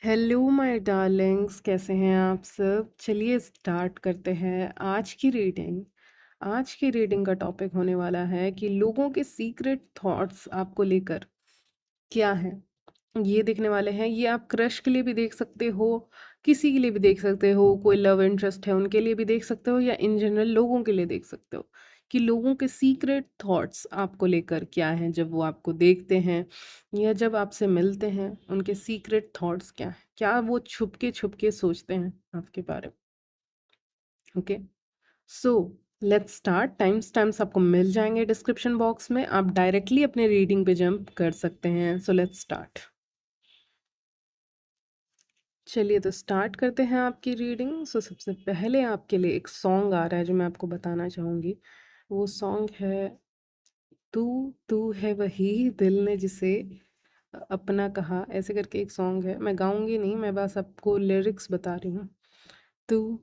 Hello my Darling's, कैसे हैं आप सब? चलिए स्टार्ट करते हैं आज की रीडिंग का टॉपिक होने वाला है कि लोगों के सीक्रेट थॉट्स आपको लेकर क्या है। ये देखने वाले हैं। ये आप क्रश के लिए भी देख सकते हो, किसी के लिए भी देख सकते हो, कोई लव इंटरेस्ट है उनके लिए भी देख सकते हो, या इन जनरल लोगों के लिए देख सकते हो कि लोगों के सीक्रेट थॉट्स आपको लेकर क्या हैं जब वो आपको देखते हैं या जब आपसे मिलते हैं। उनके सीक्रेट थॉट्स क्या हैं, क्या वो छुप के सोचते हैं आपके बारे में। Okay, so let's start. Times आपको मिल जाएंगे डिस्क्रिप्शन बॉक्स में, आप डायरेक्टली अपने रीडिंग पे जंप कर सकते हैं। So let's start. चलिए तो स्टार्ट करते हैं आपकी रीडिंग। सो सबसे पहले आपके लिए एक सॉन्ग आ रहा है जो मैं आपको बताना चाहूँगी। वो सॉन्ग है तू तू है वही दिल ने जिसे अपना कहा, ऐसे करके एक सॉन्ग है। मैं गाऊंगी नहीं, मैं बस आपको लिरिक्स बता रही हूँ। तू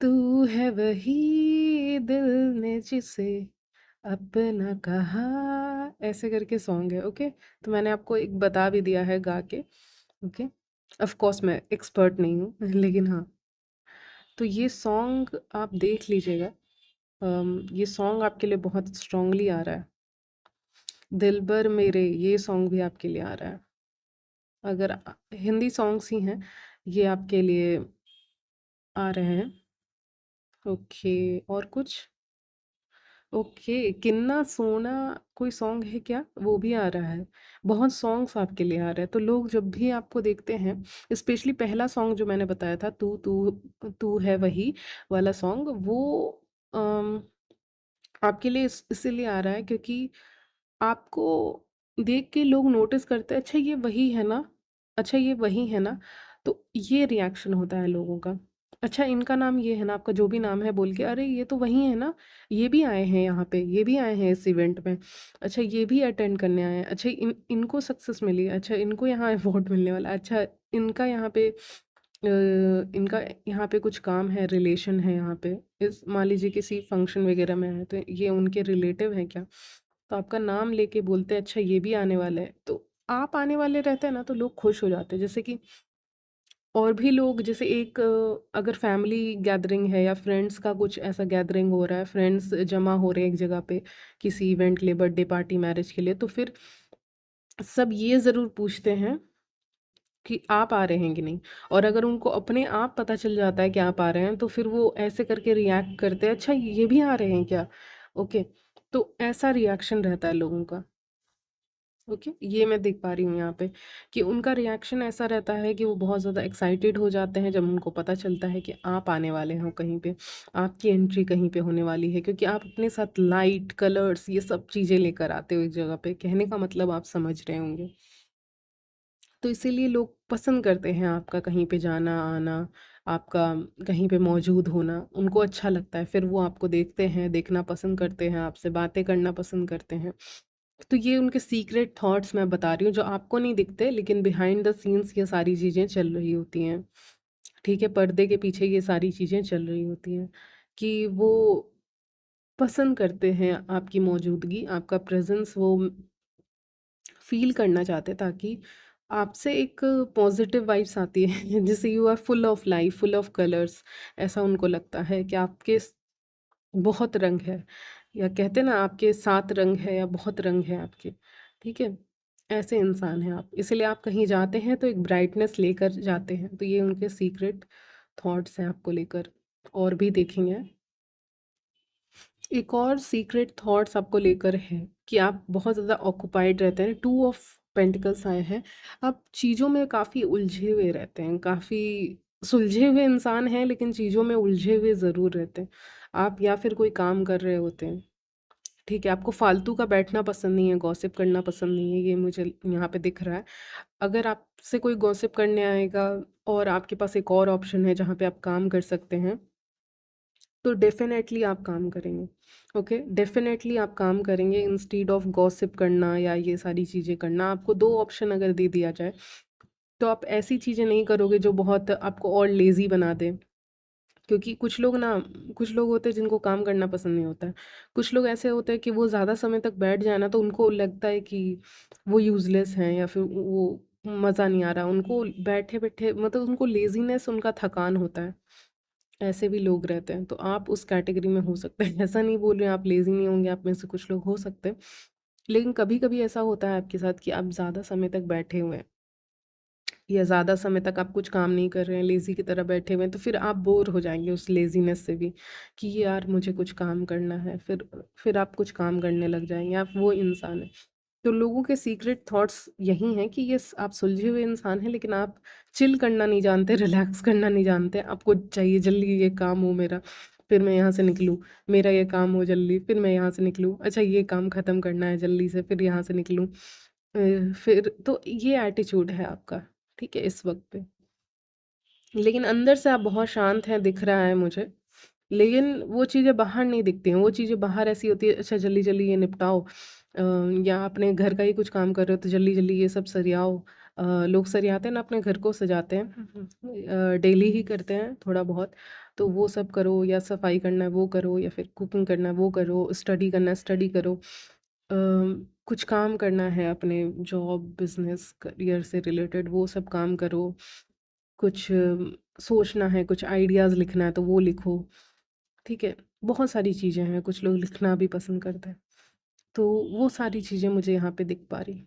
तू है वही दिल ने जिसे अपना कहा, ऐसे करके सॉन्ग है। ओके, तो मैंने आपको एक बता भी दिया है गा के। ओके, ऑफ कोर्स मैं एक्सपर्ट नहीं हूँ लेकिन हाँ, तो ये सॉन्ग आप देख लीजिएगा। ये सॉन्ग आपके लिए बहुत स्ट्रांगली आ रहा है। दिलबर मेरे, ये सॉन्ग भी आपके लिए आ रहा है। अगर हिंदी सॉन्ग्स ही हैं ये आपके लिए आ रहे हैं। ओके, और कुछ? ओके, किन्ना सोना कोई सॉन्ग है क्या? वो भी आ रहा है। बहुत सॉन्ग्स आपके लिए आ रहे हैं। तो लोग जब भी आपको देखते हैं, स्पेशली पहला सॉन्ग जो मैंने बताया था, तू तू तू है वही वाला सॉन्ग, वो अम, आपके लिए इसीलिए आ रहा है क्योंकि आपको देख के लोग नोटिस करते हैं, अच्छा ये वही है ना, अच्छा ये वही है ना। तो ये रिएक्शन होता है लोगों का। अच्छा इनका नाम ये है ना, आपका जो भी नाम है बोल के, अरे ये तो वही है ना, ये भी आए हैं यहाँ पे, ये भी आए हैं इस इवेंट में, अच्छा ये भी अटेंड करने आए हैं, अच्छा इनको सक्सेस मिली, अच्छा इनको यहाँ अवार्ड मिलने वाला, अच्छा इनका यहाँ पे इनका यहाँ पे कुछ काम है, रिलेशन है यहाँ पे, इस मान लीजिए किसी फंक्शन वगैरह में है तो ये उनके रिलेटिव हैं क्या। तो आपका नाम लेके बोलते हैं अच्छा ये भी आने वाले हैं, तो आप आने वाले रहते हैं ना तो लोग खुश हो जाते हैं। जैसे कि और भी लोग, जैसे एक अगर फैमिली गैदरिंग है या फ्रेंड्स का कुछ ऐसा गैदरिंग हो रहा है, फ्रेंड्स जमा हो रहे हैं एक जगह पे किसी इवेंट के लिए, बर्थडे पार्टी, मैरिज के लिए, तो फिर सब ये ज़रूर पूछते हैं कि आप आ रहे हैं कि नहीं। और अगर उनको अपने आप पता चल जाता है कि आप आ रहे हैं तो फिर वो ऐसे करके रिएक्ट करते हैं, अच्छा ये भी आ रहे हैं क्या। ओके, तो ऐसा रिएक्शन रहता है लोगों का। ओके, ये मैं देख पा रही हूँ यहाँ पे कि उनका रिएक्शन ऐसा रहता है कि वो बहुत ज़्यादा एक्साइटेड हो जाते हैं जब उनको पता चलता है कि आप आने वाले हो कहीं पे, आपकी एंट्री कहीं पे होने वाली है, क्योंकि आप अपने साथ लाइट कलर्स ये सब चीज़ें लेकर आते हो एक जगह पे। कहने का मतलब आप समझ रहे होंगे। तो इसीलिए लोग पसंद करते हैं आपका कहीं पे जाना आना, आपका कहीं पे मौजूद होना उनको अच्छा लगता है। फिर वो आपको देखते हैं, देखना पसंद करते हैं, आपसे बातें करना पसंद करते हैं। तो ये उनके सीक्रेट थॉट्स मैं बता रही हूँ जो आपको नहीं दिखते, लेकिन बिहाइंड द सीन्स ये सारी चीज़ें चल रही होती हैं। ठीक है, पर्दे के पीछे ये सारी चीज़ें चल रही होती हैं कि वो पसंद करते हैं आपकी मौजूदगी, आपका प्रेजेंस वो फ़ील करना चाहते हैं, ताकि आपसे एक पॉजिटिव वाइब्स आती है जिससे you are full of life, full of colours. ऐसा उनको लगता है कि आपके बहुत रंग है, या कहते हैं ना आपके 7 रंग है या बहुत रंग है आपके। ठीक है, ऐसे इंसान हैं आप, इसलिए आप कहीं जाते हैं तो एक ब्राइटनेस लेकर जाते हैं। तो ये उनके सीक्रेट थॉट्स हैं आपको लेकर। और भी देखेंगे, एक और सीक्रेट थॉट्स आपको लेकर है कि आप बहुत ज़्यादा ऑक्युपाइड रहते हैं। टू ऑफ पेंटिकल्स आए हैं, आप चीज़ों में काफ़ी उलझे हुए रहते हैं, काफ़ी सुलझे हुए इंसान हैं लेकिन चीज़ों में उलझे हुए ज़रूर रहते हैं। आप या फिर कोई काम कर रहे होते हैं, ठीक है, आपको फालतू का बैठना पसंद नहीं है, गॉसिप करना पसंद नहीं है, ये मुझे यहाँ पे दिख रहा है। अगर आपसे कोई गॉसिप करने आएगा और आपके पास एक और ऑप्शन है जहाँ पे आप काम कर सकते हैं, तो डेफ़िनेटली आप काम करेंगे। ओके, डेफ़िनेटली आप काम करेंगे इंस्टीड ऑफ गॉसिप करना या ये सारी चीज़ें करना। आपको 2 ऑप्शन अगर दे दिया जाए, तो आप ऐसी चीज़ें नहीं करोगे जो बहुत आपको और लेज़ी बना दे। क्योंकि कुछ लोग ना, कुछ लोग होते हैं जिनको काम करना पसंद नहीं होता है। कुछ लोग ऐसे होते हैं कि वो ज़्यादा समय तक बैठ जाए ना तो उनको लगता है कि वो यूज़लेस हैं या फिर वो मज़ा नहीं आ रहा, उनको बैठे-बैठे मतलब उनको लेज़ीनेस उनका थकान होता है। ऐसे भी लोग रहते हैं, तो आप उस कैटेगरी में हो सकते हैं। ऐसा नहीं बोल रहे हैं आप लेज़ी नहीं होंगे, आप में से कुछ लोग हो सकते हैं। लेकिन कभी-कभी ऐसा होता है आपके साथ कि आप ज़्यादा समय तक बैठे हुए हैं या ज़्यादा समय तक आप कुछ काम नहीं कर रहे हैं, लेज़ी की तरह बैठे हुए हैं, तो फिर आप बोर हो जाएँगे उस लेज़ीनेस से भी कि यार मुझे कुछ काम करना है, फिर आप कुछ काम करने लग जाएँगे, आप वो इंसान हैं। तो लोगों के सीक्रेट थॉट्स यही हैं कि आप सुलझे हुए इंसान हैं, लेकिन आप चिल करना नहीं जानते, रिलैक्स करना नहीं जानते। आपको चाहिए जल्दी ये काम हो मेरा, फिर मैं यहाँ से निकलूँ, मेरा ये काम हो जल्दी, फिर मैं यहाँ से निकलूँ, अच्छा ये काम ख़त्म करना है जल्दी से, फिर यहाँ से निकलूँ। फिर तो ये एटीट्यूड है आपका, ठीक है, इस वक़्त पे। लेकिन अंदर से आप बहुत शांत हैं, दिख रहा है मुझे। लेकिन वो चीज़ें बाहर नहीं दिखती हैं, वो चीज़ें बाहर ऐसी होती है, अच्छा जल्दी-जल्दी ये निपटाओ, या अपने घर का ही कुछ काम कर रहे हो तो जल्दी-जल्दी ये सब सरियाओ। लोग सरियाते हैं ना, अपने घर को सजाते हैं, डेली ही करते हैं थोड़ा बहुत, तो वो सब करो, या सफाई करना है वो करो, या फिर कुकिंग करना है वो करो, स्टडी करना है स्टडी करो। कुछ काम करना है अपने जॉब, बिज़नेस, करियर से रिलेटेड, वो सब काम करो। कुछ सोचना है, कुछ आइडियाज़ लिखना है तो वो लिखो, ठीक है? बहुत सारी चीज़ें हैं, कुछ लोग लिखना भी पसंद करते हैं। तो वो सारी चीज़ें मुझे यहाँ पे दिख पा रही।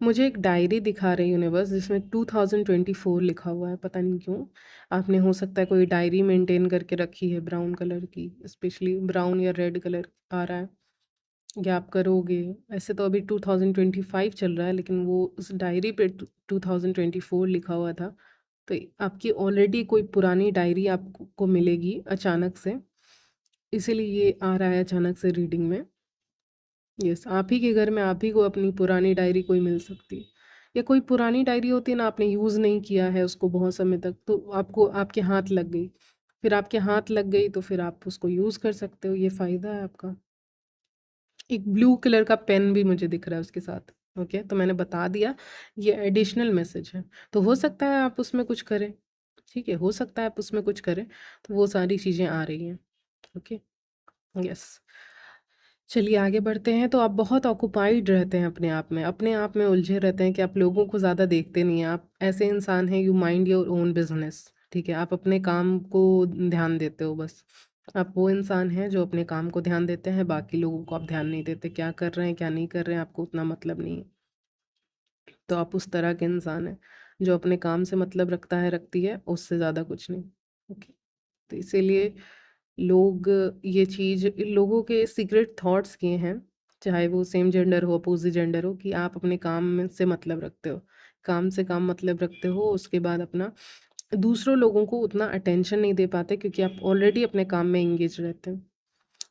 मुझे एक डायरी दिखा रही यूनिवर्स जिसमें 2024 लिखा हुआ है, पता नहीं क्यों। आपने हो सकता है कोई डायरी मेंटेन करके रखी है ब्राउन कलर की, स्पेशली ब्राउन या रेड कलर आ रहा है, या आप करोगे। ऐसे तो अभी 2025 चल रहा है, लेकिन वो उस डायरी पे 2024 लिखा हुआ था। तो आपकी ऑलरेडी कोई पुरानी डायरी आपको मिलेगी अचानक से, इसीलिए ये आ रहा है अचानक से रीडिंग में। यस, आप ही के घर में आप ही को अपनी पुरानी डायरी कोई मिल सकती है, या कोई पुरानी डायरी होती है ना, आपने यूज़ नहीं किया है उसको बहुत समय तक, तो आपको आपके हाथ लग गई। फिर आपके हाथ लग गई तो फिर आप उसको यूज़ कर सकते हो, ये फ़ायदा है आपका। एक ब्लू कलर का पेन भी मुझे दिख रहा है उसके साथ। ओके, तो मैंने बता दिया, ये एडिशनल मैसेज है। तो हो सकता है आप उसमें कुछ करें, ठीक है? हो सकता है आप उसमें कुछ करें, तो वो सारी चीज़ें आ रही हैं। Okay, yes. चलिए आगे बढ़ते हैं। तो आप बहुत ऑक्यूपाइड रहते हैं अपने आप में उलझे रहते हैं कि आप लोगों को ज़्यादा देखते नहीं हैं। आप ऐसे इंसान हैं, you mind your own business, ठीक है? आप अपने काम को ध्यान देते हो बस। आप वो इंसान हैं जो अपने काम को ध्यान देते हैं, बाकी लोगों को आप ध्यान नहीं देते। क्या कर रहे हैं, क्या नहीं कर रहे हैं, आपको उतना मतलब नहीं है। तो आप उस तरह के इंसान हैं, जो अपने काम से मतलब रखता है, रखती है, उससे ज़्यादा कुछ नहीं। ओके, तो इसीलिए लोग ये चीज़ लोगों के सीक्रेट थॉट्स किए हैं, चाहे वो सेम जेंडर हो, अपोज़िट जेंडर हो, कि आप अपने काम में से मतलब रखते हो। काम से काम मतलब रखते हो, उसके बाद अपना दूसरों लोगों को उतना अटेंशन नहीं दे पाते क्योंकि आप ऑलरेडी अपने काम में एंगेज रहते हैं।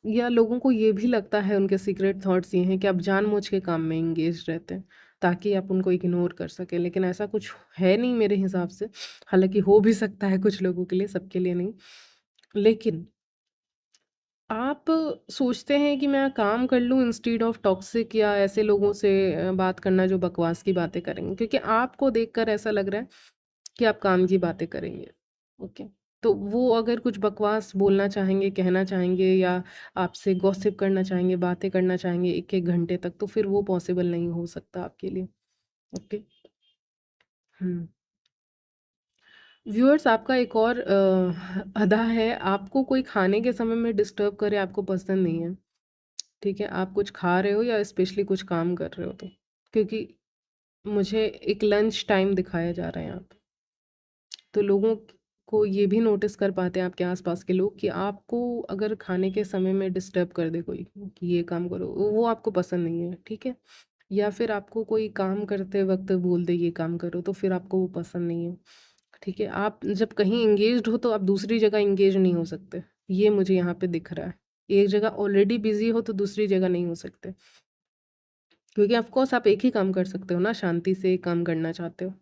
या लोगों को ये भी लगता है, उनके सीक्रेट थॉट्स ये हैं कि आप जानबूझ के काम में एंगेज रहते हैं, ताकि आप उनको इग्नोर कर सकें। लेकिन ऐसा कुछ है नहीं मेरे हिसाब से। हालाँकि हो भी सकता है कुछ लोगों के लिए, सबके लिए नहीं। लेकिन आप सोचते हैं कि मैं काम कर लूँ इंस्टीड ऑफ टॉक्सिक या ऐसे लोगों से बात करना जो बकवास की बातें करेंगे, क्योंकि आपको देखकर ऐसा लग रहा है कि आप काम की बातें करेंगे। ओके, तो वो अगर कुछ बकवास बोलना चाहेंगे, कहना चाहेंगे, या आपसे गॉसिप करना चाहेंगे, बातें करना चाहेंगे 1-1 घंटे तक, तो फिर वो पॉसिबल नहीं हो सकता आपके लिए। ओके। हुँ। व्यूअर्स, आपका एक और अदा है, आपको कोई खाने के समय में डिस्टर्ब करे आपको पसंद नहीं है। ठीक है, आप कुछ खा रहे हो या स्पेशली कुछ काम कर रहे हो तो। क्योंकि मुझे एक लंच टाइम दिखाया जा रहा है यहाँ पे। तो लोगों को ये भी नोटिस कर पाते हैं आपके आसपास के लोग कि आपको अगर खाने के समय में डिस्टर्ब कर दे कोई कि ये काम करो, वो आपको पसंद नहीं है, ठीक है? या फिर आपको कोई काम करते वक़्त बोल दे ये काम करो, तो फिर आपको वो पसंद नहीं है, ठीक है? आप जब कहीं एंगेज्ड हो तो आप दूसरी जगह एंगेज नहीं हो सकते। ये मुझे यहाँ पे दिख रहा है। एक जगह ऑलरेडी बिज़ी हो तो दूसरी जगह नहीं हो सकते। क्योंकि ऑफ कोर्स आप एक ही काम कर सकते हो ना, शांति से एक काम करना चाहते हो।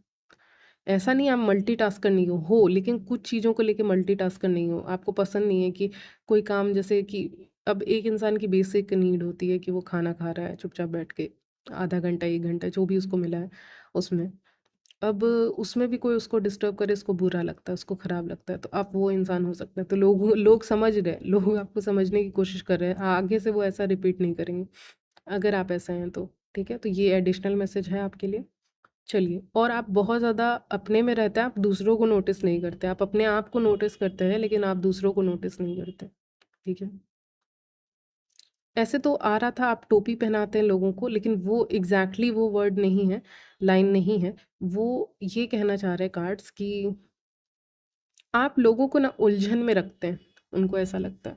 ऐसा नहीं आप मल्टीटास्कर नहीं हो, लेकिन कुछ चीज़ों को लेके मल्टीटास्कर नहीं हो। आपको पसंद नहीं है कि कोई काम, जैसे कि अब एक इंसान की बेसिक नीड होती है कि वो खाना खा रहा है चुपचाप बैठ के, आधा घंटा, 1 घंटा जो भी उसको मिला है उसमें। अब उसमें भी कोई उसको डिस्टर्ब करे, उसको बुरा लगता है, उसको खराब लगता है, तो आप वो इंसान हो सकते हैं। तो लोग लोग समझ रहे हैं, लोग आपको समझने की कोशिश कर रहे हैं। आगे से वो ऐसा रिपीट नहीं करेंगे, अगर आप ऐसा हैं तो। ठीक है? तो ये एडिशनल मैसेज है आपके लिए। चलिए, और आप बहुत ज़्यादा अपने में रहते हैं, आप दूसरों को नोटिस नहीं करते। आप अपने आप को नोटिस करते हैं, लेकिन आप दूसरों को नोटिस नहीं करते। ठीक है? ऐसे तो आ रहा था आप टोपी पहनाते हैं लोगों को, लेकिन वो एग्ज़ैक्टली वो वर्ड नहीं है, लाइन नहीं है। वो ये कहना चाह रहे हैं कार्ड्स कि आप लोगों को ना उलझन में रखते हैं। उनको ऐसा लगता है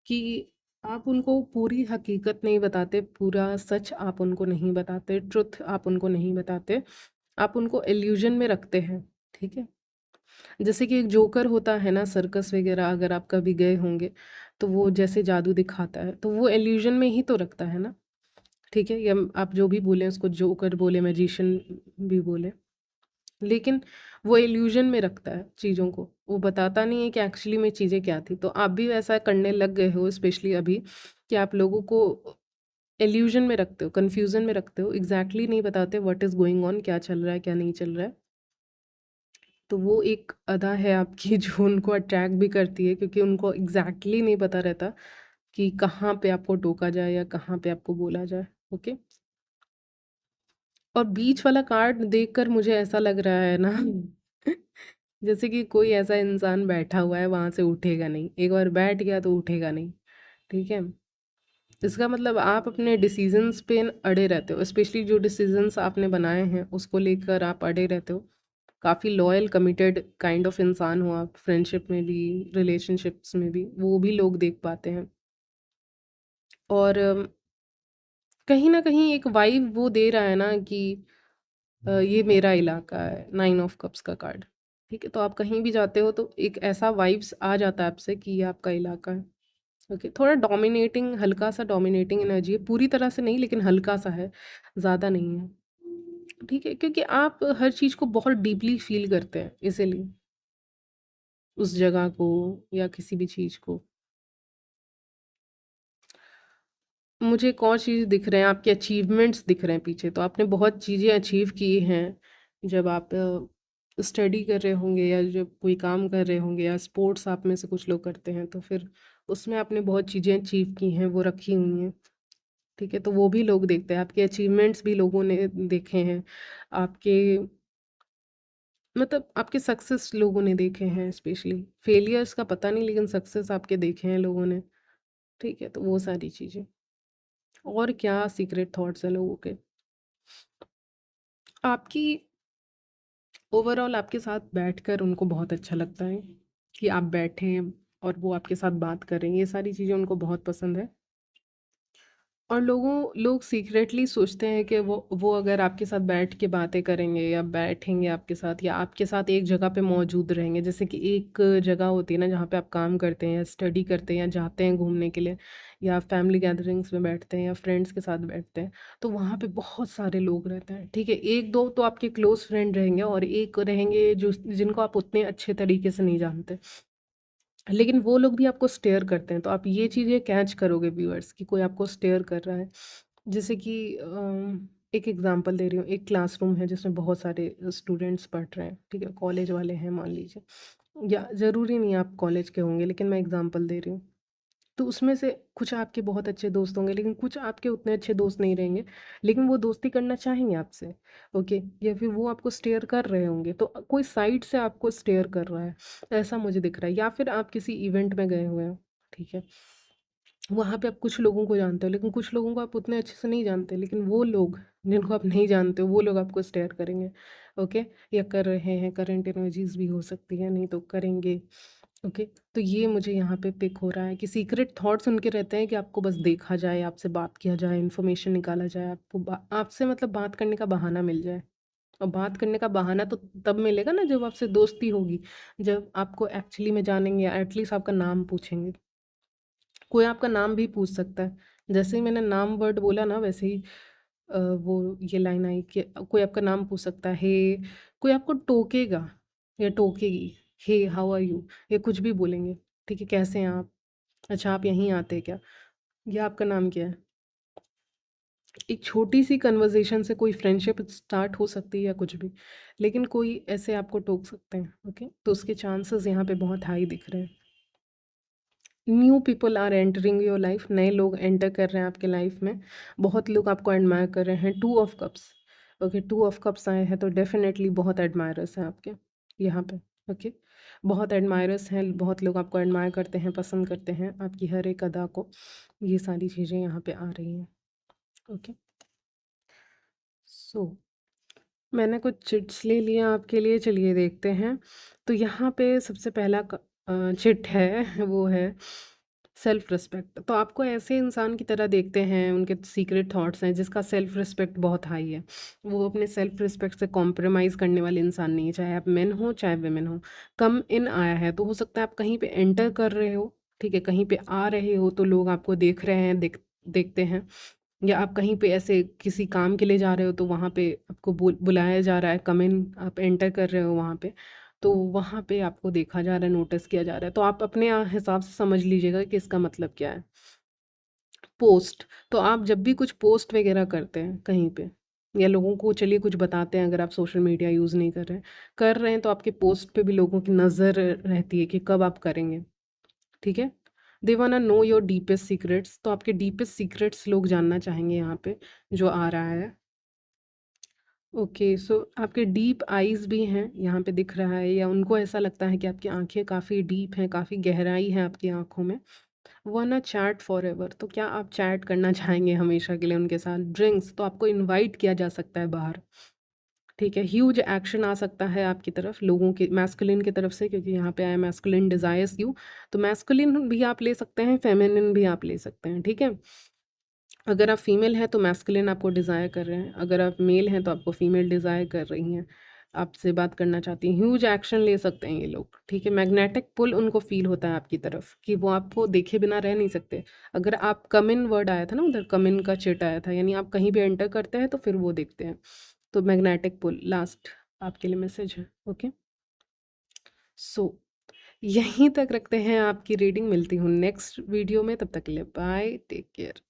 कि आप उनको पूरी हकीकत नहीं बताते, पूरा सच आप उनको नहीं बताते, ट्रुथ आप उनको नहीं बताते। आप उनको इल्यूज़न में रखते हैं, ठीक है? जैसे कि एक जोकर होता है ना सर्कस वगैरह, अगर आप कभी गए होंगे, तो वो जैसे जादू दिखाता है, तो वो इल्यूज़न में ही तो रखता है ना, ठीक है? या आप जो भी बोलें उसको, जोकर बोले, मैजिशियन भी बोले, लेकिन वो इल्यूज़न में रखता है चीज़ों को। वो बताता नहीं है कि एक्चुअली में चीज़ें क्या थी। तो आप भी वैसा करने लग गए हो स्पेशली अभी, कि आप लोगों को इल्यूज़न में रखते हो, कन्फ्यूज़न में रखते हो, एग्ज़ैक्टली नहीं बताते व्हाट इज़ गोइंग ऑन, क्या चल रहा है, क्या नहीं चल रहा है। तो वो एक अदा है आपकी जो उनको अट्रैक्ट भी करती है, क्योंकि उनको एग्ज़ैक्टली नहीं पता रहता कि कहाँ पे आपको टोका जाए या कहाँ पे आपको बोला जाए, ओके? और बीच वाला कार्ड देखकर मुझे ऐसा लग रहा है ना जैसे कि कोई ऐसा इंसान बैठा हुआ है, वहाँ से उठेगा नहीं। एक बार बैठ गया तो उठेगा नहीं, ठीक है? इसका मतलब आप अपने डिसीज़न्स पे अड़े रहते हो, स्पेशली जो डिसीज़न्स आपने बनाए हैं, उसको लेकर आप अड़े रहते हो। काफ़ी लॉयल, कमिटेड काइंड ऑफ इंसान हो आप, फ्रेंडशिप में भी, रिलेशनशिप्स में भी, वो भी लोग देख पाते हैं। और कहीं न कहीं एक वाइब वो दे रहा है ना कि ये मेरा इलाका है, 9 ऑफ कप्स का कार्ड, ठीक है? तो आप कहीं भी जाते हो तो एक ऐसा वाइब्स आ जाता है आपसे कि ये आपका इलाका है, ओके? थोड़ा डोमिनेटिंग, हल्का-सा डोमिनेटिंग एनर्जी है, पूरी तरह से नहीं लेकिन हल्का-सा है, ज़्यादा नहीं है, ठीक है? क्योंकि आप हर चीज़ को बहुत डीपली फ़ील करते हैं, इसीलिए, उस जगह को या किसी भी चीज़ को। मुझे एक और चीज़ दिख रहे हैं, आपके अचीवमेंट्स दिख रहे हैं पीछे, तो आपने बहुत चीज़ें अचीव की हैं। जब आप स्टडी कर रहे होंगे या जब कोई काम कर रहे होंगे, या स्पोर्ट्स आप में से कुछ लोग करते हैं, तो फिर उसमें आपने बहुत चीज़ें अचीव की हैं, वो रखी हुई हैं, ठीक है? तो वो भी लोग देखते हैं, आपके अचीवमेंट्स भी लोगों ने देखे हैं, आपके मतलब आपके सक्सेस लोगों ने देखे हैं, स्पेशली फेलियर्स का पता नहीं, लेकिन सक्सेस आपके देखे हैं लोगों ने, ठीक है? तो वो सारी चीज़ें। और क्या सीक्रेट थॉट्स हैं लोगों के? आपकी ओवरऑल आपके साथ बैठकर उनको बहुत अच्छा लगता है कि आप बैठे हैं और वो आपके साथ बात कर रहे हैं, ये सारी चीज़ें उनको बहुत पसंद है। और लोग सीक्रेटली सोचते हैं कि वो अगर आपके साथ बैठ के बातें करेंगे या बैठेंगे आपके साथ या आपके साथ एक जगह पे मौजूद रहेंगे, जैसे कि एक जगह होती है ना जहाँ पे आप काम करते हैं या स्टडी करते हैं या जाते हैं घूमने के लिए, या फैमिली गैदरिंग्स में बैठते हैं या फ्रेंड्स के साथ बैठते हैं, तो वहाँ पे बहुत सारे लोग रहते हैं, ठीक है? एक दो तो आपके क्लोज फ्रेंड रहेंगे और एक रहेंगे जो जिनको आप उतने अच्छे तरीके से नहीं जानते, लेकिन वो लोग भी आपको स्टेयर करते हैं, तो आप ये चीज़ें कैच करोगे व्यूअर्स कि कोई आपको स्टेयर कर रहा है। जैसे कि एक एग्ज़ाम्पल दे रही हूँ, एक क्लासरूम है जिसमें बहुत सारे स्टूडेंट्स पढ़ रहे हैं, ठीक है? कॉलेज वाले हैं मान लीजिए, या ज़रूरी नहीं आप कॉलेज के होंगे, लेकिन मैं एग्ज़ाम्पल दे रही हूँ। तो उसमें से कुछ आपके बहुत अच्छे दोस्त होंगे, लेकिन कुछ आपके उतने अच्छे दोस्त नहीं रहेंगे, लेकिन वो दोस्ती करना चाहेंगे आपसे, ओके? या फिर वो आपको स्टेयर कर रहे होंगे, तो कोई साइड से आपको स्टेयर कर रहा है, ऐसा मुझे दिख रहा है। या फिर आप किसी इवेंट में गए हुए हो, ठीक है? वहाँ पे आप कुछ लोगों को जानते हो, लेकिन कुछ लोगों को आप उतने अच्छे से नहीं जानते, लेकिन वो लोग जिनको आप नहीं जानते हो, वो लोग आपको स्टेयर करेंगे, ओके? या कर रहे हैं, करंट एनर्जीज़ भी हो सकती है, नहीं तो करेंगे, ओके? तो ये मुझे यहाँ पे पिक हो रहा है कि सीक्रेट थॉट्स उनके रहते हैं कि आपको बस देखा जाए, आपसे बात किया जाए, इन्फॉर्मेशन निकाला जाए, आपको आपसे मतलब बात करने का बहाना मिल जाए। और बात करने का बहाना तो तब मिलेगा ना जब आपसे दोस्ती होगी, जब आपको एक्चुअली में जानेंगे या एटलीस्ट आपका नाम पूछेंगे। कोई आपका नाम भी पूछ सकता है। जैसे ही मैंने नाम वर्ड बोला ना, वैसे ही वो ये लाइन आई कि कोई आपका नाम पूछ सकता है, हे, कोई आपको टोकेगा या टोकेगी, हे हाउ आर यू, या कुछ भी बोलेंगे, ठीक है? कैसे हैं आप? अच्छा आप यहीं आते हैं क्या? या आपका नाम क्या है? एक छोटी सी कन्वर्सेशन से कोई फ्रेंडशिप स्टार्ट हो सकती है या कुछ भी, लेकिन कोई ऐसे आपको टोक सकते हैं, ओके? तो उसके चांसेस यहाँ पे बहुत हाई दिख रहे हैं। New people are entering your life, नए लोग एंटर कर रहे हैं आपके लाइफ में। बहुत लोग आपको एडमायर कर रहे हैं। Two of cups, okay, two of cups आए हैं तो डेफिनेटली बहुत एडमायरस हैं आपके यहाँ पे। ओके, बहुत एडमायरस हैं, बहुत लोग आपको एडमायर करते हैं, पसंद करते हैं आपकी हर एक अदा को। ये सारी चीज़ें यहाँ पे आ रही हैं। ओके, सो मैंने कुछ चिट्स ले लिया आपके लिए, चलिए देखते हैं। तो यहाँ पे सबसे पहला चिट है, वो है सेल्फ रिस्पेक्ट। तो आपको ऐसे इंसान की तरह देखते हैं, उनके सीक्रेट थॉट्स हैं जिसका सेल्फ रिस्पेक्ट बहुत हाई है। वो अपने सेल्फ रिस्पेक्ट से कॉम्प्रोमाइज़ करने वाले इंसान नहीं है, चाहे आप मेन हो चाहे वेमेन हो। कम इन आया है तो हो सकता है आप कहीं पे एंटर कर रहे हो, ठीक है, कहीं पे आ रहे हो तो लोग आपको देख रहे हैं, देखते हैं। या आप कहीं पे ऐसे किसी काम के लिए जा रहे हो तो वहाँ पे आपको बुलाया जा रहा है, कम इन, आप एंटर कर रहे हो वहाँ पे, तो वहाँ पे आपको देखा जा रहा है, नोटिस किया जा रहा है। तो आप अपने हिसाब से समझ लीजिएगा कि इसका मतलब क्या है। पोस्ट, तो आप जब भी कुछ पोस्ट वगैरह करते हैं कहीं पे, या लोगों को चलिए कुछ बताते हैं, अगर आप सोशल मीडिया यूज़ नहीं कर रहे हैं तो आपके पोस्ट पे भी लोगों की नज़र रहती है कि कब आप करेंगे, ठीक है। दे वाना नो योर डीपेस्ट सीक्रेट्स, तो आपके डीपेस्ट सीक्रेट्स लोग जानना चाहेंगे यहाँ पे, जो आ रहा है। ओके, सो आपके डीप आईज़ भी हैं यहाँ पे दिख रहा है, या उनको ऐसा लगता है कि आपकी आंखें काफ़ी डीप हैं, काफ़ी गहराई है आपकी आंखों में। वरना चैट फॉर एवर, तो क्या आप चैट करना चाहेंगे हमेशा के लिए उनके साथ। ड्रिंक्स, तो आपको इनवाइट किया जा सकता है बाहर, ठीक है। ह्यूज एक्शन आ सकता है आपकी तरफ, लोगों की मैस्कुलिन की तरफ से, क्योंकि यहाँ पे आया मैस्कुलिन डिज़ायर्स यू। तो मैस्कुलिन भी आप ले सकते हैं, फेमिनिन भी आप ले सकते हैं, ठीक है। अगर आप फीमेल हैं तो मैस्कुलिन आपको डिज़ायर कर रहे हैं, अगर आप मेल हैं तो आपको फीमेल डिज़ायर कर रही हैं, आपसे बात करना चाहती हैं। ह्यूज एक्शन ले सकते हैं ये लोग, ठीक है। मैग्नेटिक पुल उनको फील होता है आपकी तरफ, कि वो आपको देखे बिना रह नहीं सकते। अगर आप कम इन वर्ड आया था ना उधर, कम इन का चिट आया था, यानी आप कहीं भी एंटर करते हैं तो फिर वो देखते हैं। तो मैग्नेटिक पुल लास्ट आपके लिए मैसेज है। ओके, सो यहीं तक रखते हैं आपकी रीडिंग। मिलती हूँ नेक्स्ट वीडियो में, तब तक के लिए बाय, टेक केयर।